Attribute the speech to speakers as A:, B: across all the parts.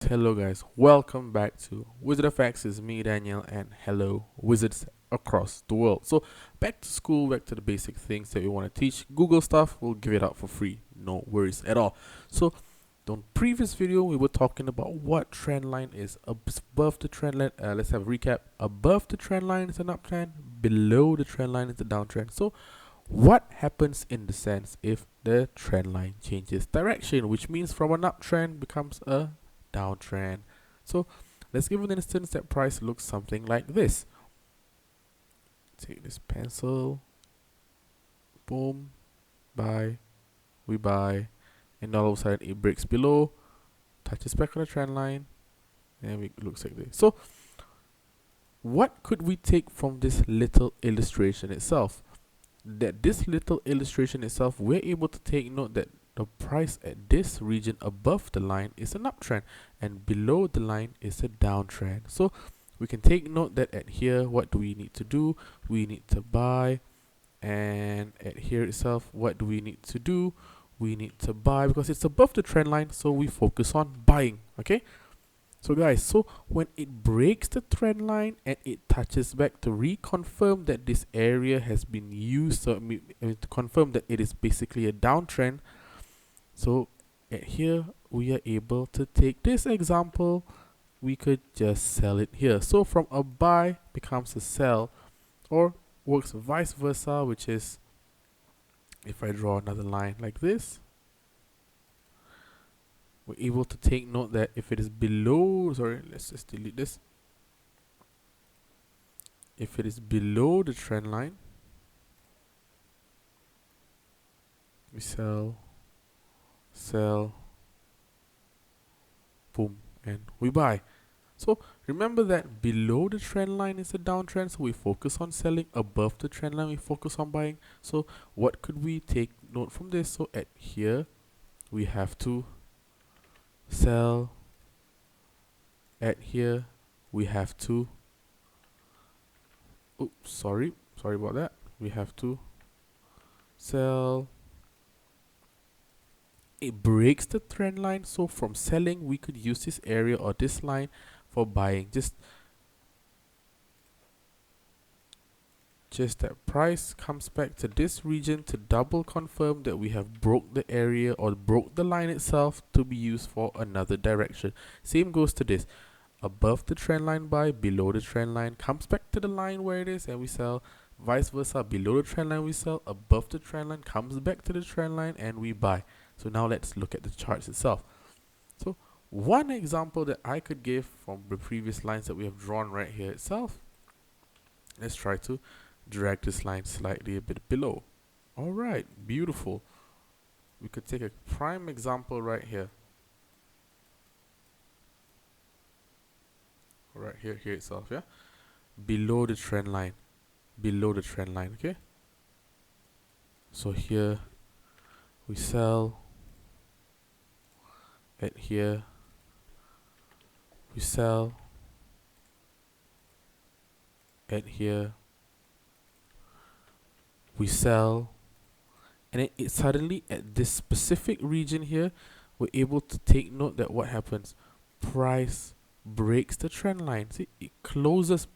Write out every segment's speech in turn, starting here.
A: Hello guys, welcome back to Wzrdfx. Is me Daniel and hello wizards across the world. So back to school, back to the basic things that we want to teach. Google stuff, we'll give it out for free, no worries at all. So on previous video we were talking about what trend line is above the trend line. Let's have a recap. Above the trend line is an uptrend, below the trend line is a downtrend. So what happens in the sense if the trend line changes direction, which means from an uptrend becomes a downtrend? So let's give an instance that price looks something like this. Take this pencil, boom, buy, we buy, and all of a sudden it breaks below, touches back on the trend line, and it looks like this. So what could we take from this little illustration itself? That this little illustration itself, we're able to take note that the price at this region above the line is an uptrend and below the line is a downtrend. So we can take note that at here, what do we need to do? We need to buy, and at here itself, what do we need to do? We need to buy because it's above the trend line, so we focus on buying. Okay, so guys, so when it breaks the trend line and it touches back to reconfirm that this area has been used, so to confirm that it is basically a downtrend. So at here we are able to take this example, we could just sell it here. So from a buy becomes a sell, or works vice versa, which is if I draw another line like this, we're able to take note that if it is below, sorry, let's just delete this. If it is below the trend line, we sell, boom, and we buy. So remember that below the trend line is a downtrend, so we focus on selling. Above the trend line, we focus on buying. So what could we take note from this? So at here, we have to sell. At here, we have to, oops, sorry about that. We have to sell. It breaks the trend line, so from selling, we could use this area or this line for buying. Just that price comes back to this region to double confirm that we have broke the area or broke the line itself to be used for another direction. Same goes to this. Above the trend line buy, below the trend line, comes back to the line where it is and we sell. Vice versa, below the trend line we sell, above the trend line comes back to the trend line and we buy. So now let's look at the charts itself. So one example that I could give from the previous lines that we have drawn right here itself, let's try to drag this line slightly a bit below. Alright, beautiful. We could take a prime example right here. Right here itself, yeah? Below the trend line. Okay? So here, we sell. At here, we sell. At here, we sell, and it suddenly at this specific region here, we're able to take note that what happens, price breaks the trend line. See, it closes.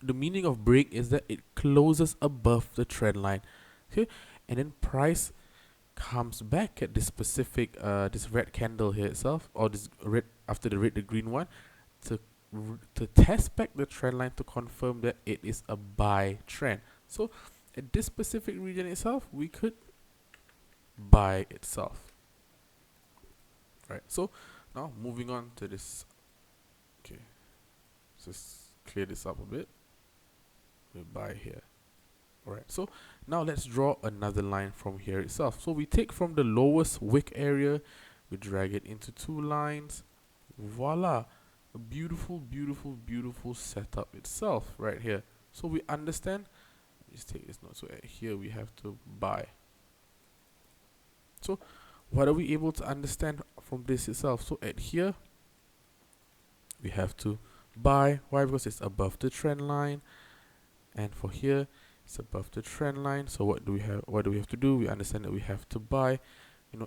A: The meaning of break is that it closes above the trend line. Okay, and then price comes back at this specific this red candle here itself, or this red after the red, the green one, to test back the trend line to confirm that it is a buy trend. So at this specific region itself, we could buy itself. Right. So now moving on to this. Okay, just clear this up a bit. We buy here. Alright, so now let's draw another line from here itself. So we take from the lowest wick area, we drag it into two lines. Voila, a beautiful setup itself right here. So we understand. Just take this note. So at here we have to buy. So what are we able to understand from this itself? So at here we have to buy. Why? Because it's above the trend line, and for here it's above the trend line. So what do we have to do? We understand that we have to buy.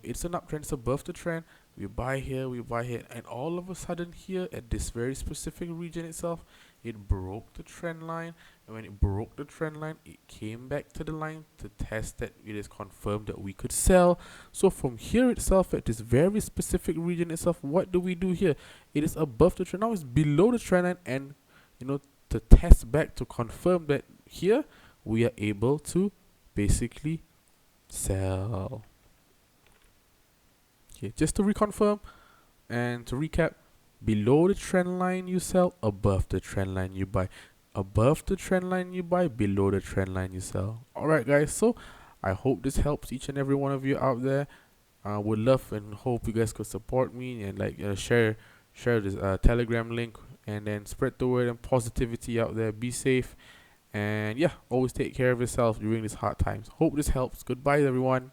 A: It's an uptrend, it's above the trend. We buy here, we buy here, and all of a sudden here at this very specific region itself, it broke the trend line. And when it broke the trend line, it came back to the line to test that it is confirmed that we could sell. So from here itself, at this very specific region itself, what do we do here? It is above the trend. Now it's below the trend line, and to test back to confirm that here we are able to basically sell. Okay, just to reconfirm and to recap, below the trend line you sell, above the trend line you buy. Above the trend line you buy, below the trend line you sell. Alright guys, so I hope this helps each and every one of you out there. I would love and hope you guys could support me and share this Telegram link, and then spread the word and positivity out there. Be safe, and yeah, always take care of yourself during these hard times. Hope this helps. Goodbye everyone.